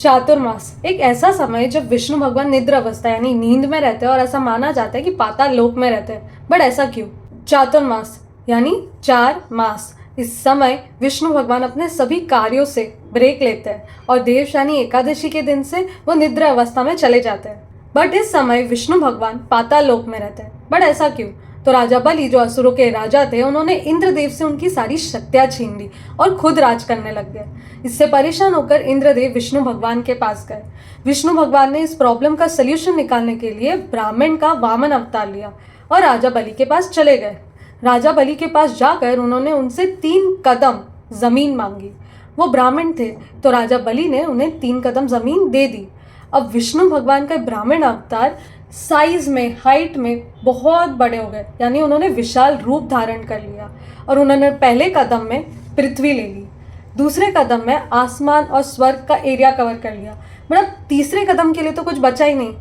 चातुर्मास एक ऐसा समय है जब विष्णु भगवान निद्रा अवस्था यानी नींद में रहते हैं और ऐसा माना जाता है कि पाताल लोक में रहते हैं। बट ऐसा क्यों? चातुर्मास यानी 4 मास। इस समय विष्णु भगवान अपने सभी कार्यों से ब्रेक लेते हैं और देवशानी एकादशी के दिन से वो निद्रा अवस्था में चले जाते हैं। बट इस समय विष्णु भगवान पाताल लोक में रहते हैं। बट ऐसा क्यों? तो राजा बलि जो असुरों के राजा थे, उन्होंने इंद्रदेव से उनकी सारी शक्तियां छीन ली और खुद राज करने लग गए। इससे परेशान होकर इंद्रदेव विष्णु भगवान के पास गए। विष्णु भगवान ने इस प्रॉब्लम का सल्यूशन निकालने के लिए ब्राह्मण का वामन अवतार लिया और राजा बलि के पास चले गए। राजा बलि के पास जाकर उन्होंने उनसे 3 कदम जमीन मांगी। वो ब्राह्मण थे तो राजा बलि ने उन्हें 3 कदम जमीन दे दी। अब विष्णु भगवान का ब्राह्मण अवतार साइज में, हाइट में बहुत बड़े हो गए, यानी उन्होंने विशाल रूप धारण कर लिया। और उन्होंने पहले कदम में पृथ्वी ले ली, दूसरे कदम में आसमान और स्वर्ग का एरिया कवर कर लिया। मतलब तीसरे कदम के लिए तो कुछ बचा ही नहीं।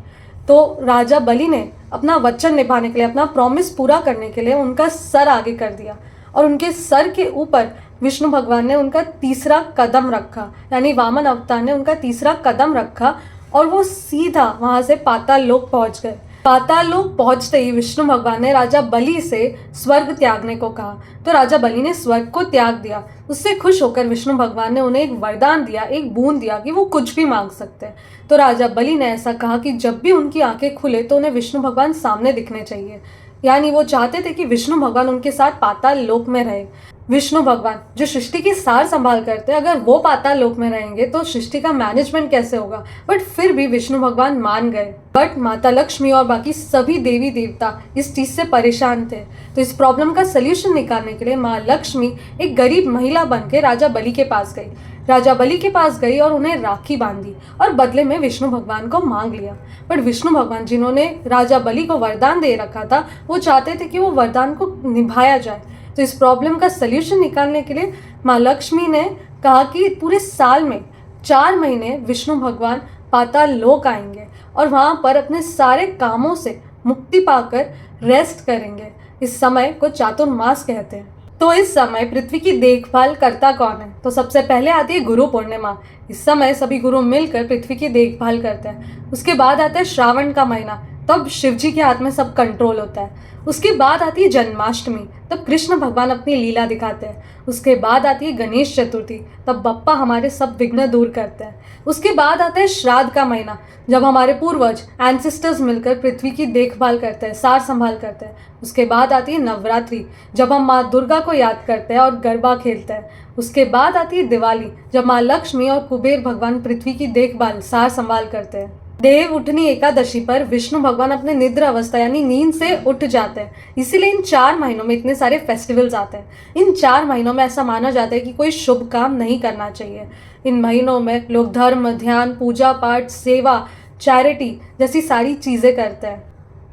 तो राजा बलि ने अपना वचन निभाने के लिए, अपना प्रॉमिस पूरा करने के लिए उनका सर आगे कर दिया और उनके सर के ऊपर विष्णु भगवान ने उनका तीसरा कदम रखा, यानी वामन अवतार ने उनका तीसरा कदम रखा और वो सीधा वहां से पाताल लोक पहुंच गए। पाताल लोक पहुंचते ही विष्णु भगवान ने राजा बलि से स्वर्ग त्यागने को कहा, तो राजा बलि ने स्वर्ग को त्याग दिया। उससे खुश होकर विष्णु भगवान ने उन्हें एक वरदान दिया, एक बूंद दिया कि वो कुछ भी मांग सकते हैं। तो राजा बलि ने ऐसा कहा कि जब भी उनकी आंखें खुले तो उन्हें विष्णु भगवान सामने दिखने चाहिए। यानी वो चाहते थे कि विष्णु भगवान उनके साथ पाताल लोक में रहे। विष्णु भगवान जो सृष्टि की सार संभाल करते हैं, अगर वो पाताल लोक में रहेंगे तो सृष्टि का मैनेजमेंट कैसे होगा? बट फिर भी विष्णु भगवान मान गए। बट माता लक्ष्मी और बाकी सभी देवी देवता इस चीज से परेशान थे। तो इस प्रॉब्लम का सल्यूशन निकालने के लिए माँ लक्ष्मी एक गरीब महिला बन के राजा बलि के पास गई। राजा बलि के पास गई और उन्हें राखी बांधी और बदले में विष्णु भगवान को मांग लिया। बट विष्णु भगवान जिन्होंने राजा बलि को वरदान दे रखा था, वो चाहते थे कि वो वरदान को निभाया जाए। तो इस प्रॉब्लम का सल्यूशन निकालने के लिए माँ लक्ष्मी ने कहा कि पूरे साल में 4 महीने विष्णु भगवान पाताल लोक आएंगे और वहाँ पर अपने सारे कामों से मुक्ति पाकर रेस्ट करेंगे। इस समय को चातुर्मास कहते हैं। तो इस समय पृथ्वी की देखभाल करता कौन है? तो सबसे पहले आती है गुरु पूर्णिमा। इस समय सभी गुरु मिलकर पृथ्वी की देखभाल करते हैं। उसके बाद आता है श्रावण का महीना, तब शिव जी के हाथ में सब कंट्रोल होता है। उसके बाद आती है जन्माष्टमी, तब कृष्ण भगवान अपनी लीला दिखाते हैं। उसके बाद आती है गणेश चतुर्थी, तब बप्पा हमारे सब विघ्न दूर करते हैं। उसके बाद आता है श्राद्ध का महीना, जब हमारे पूर्वज एंसेस्टर्स मिलकर पृथ्वी की देखभाल करते हैं, सार संभाल करते हैं। उसके बाद आती है नवरात्रि, जब हम माँ दुर्गा को याद करते हैं और गरबा खेलते हैं। उसके बाद आती है दिवाली, जब माँ लक्ष्मी और कुबेर भगवान पृथ्वी की देखभाल, सार संभाल करते हैं। देव उठनी एकादशी पर विष्णु भगवान अपने निद्रा अवस्था यानी नींद से उठ जाते हैं। इसीलिए इन 4 महीनों में इतने सारे फेस्टिवल्स आते हैं। इन 4 महीनों में ऐसा माना जाता है कि कोई शुभ काम नहीं करना चाहिए। इन महीनों में लोग धर्म, ध्यान, पूजा पाठ, सेवा, चैरिटी जैसी सारी चीजें करते हैं।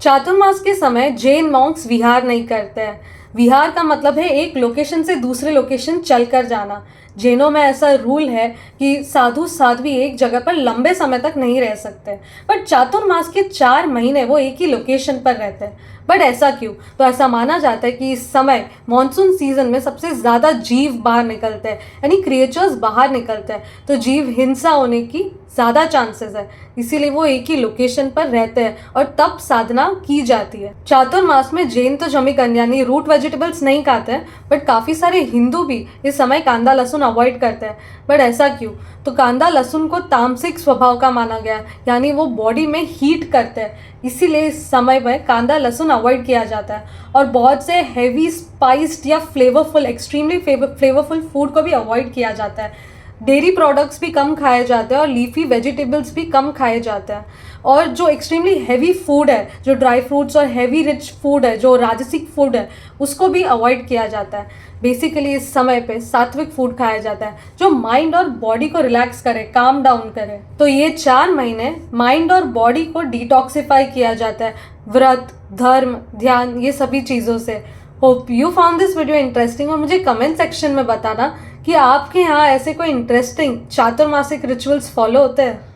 चातुर्मास के समय जैन मॉन्क्स विहार नहीं करते हैं। विहार का मतलब है एक लोकेशन से दूसरे लोकेशन चलकर जाना। जैनों में ऐसा रूल है कि साधु साध्वी एक जगह पर लंबे समय तक नहीं रह सकते। बट चातुर्मास के 4 महीने वो एक ही लोकेशन पर रहते हैं। बट ऐसा क्यों? तो ऐसा माना जाता है कि इस समय मॉनसून सीजन में सबसे ज़्यादा जीव बाहर निकलते हैं, यानी क्रिएचर्स बाहर निकलते हैं। तो जीव हिंसा होने की ज़्यादा चांसेस है, इसीलिए वो एक ही लोकेशन पर रहते हैं और तब साधना की जाती है। चातुर्मास में जैन तो जमीकंद यानी रूट वेजिटेबल्स नहीं खाते हैं, बट काफ़ी सारे हिंदू भी इस समय कांदा लहसुन अवॉइड करते हैं। बट ऐसा क्यों? तो कांदा लहसुन को तामसिक स्वभाव का माना गया, यानी वो बॉडी में हीट करते हैं, इसीलिए इस समय में कांदा लहसुन अवॉइड किया जाता है। और बहुत से हैवी स्पाइस्ड या फ्लेवरफुल, एक्सट्रीमली फ्लेवरफुल फूड को भी अवॉइड किया जाता है। डेयरी प्रोडक्ट्स भी कम खाए जाते हैं और लीफी वेजिटेबल्स भी कम खाए जाते हैं। और जो एक्सट्रीमली हैवी फूड है, जो ड्राई फ्रूट्स और हैवी रिच फूड है, जो राजसिक फूड है, उसको भी अवॉइड किया जाता है। बेसिकली इस समय पे सात्विक फूड खाया जाता है जो माइंड और बॉडी को रिलैक्स करे, काम डाउन करे। तो ये 4 महीने माइंड और बॉडी को डिटॉक्सिफाई किया जाता है, व्रत, धर्म, ध्यान, ये सभी चीज़ों से। Hope you found this video interesting और मुझे कमेंट सेक्शन में बताना कि आपके यहाँ ऐसे कोई इंटरेस्टिंग चातुर्मासिक रिचुअल्स फॉलो होते हैं।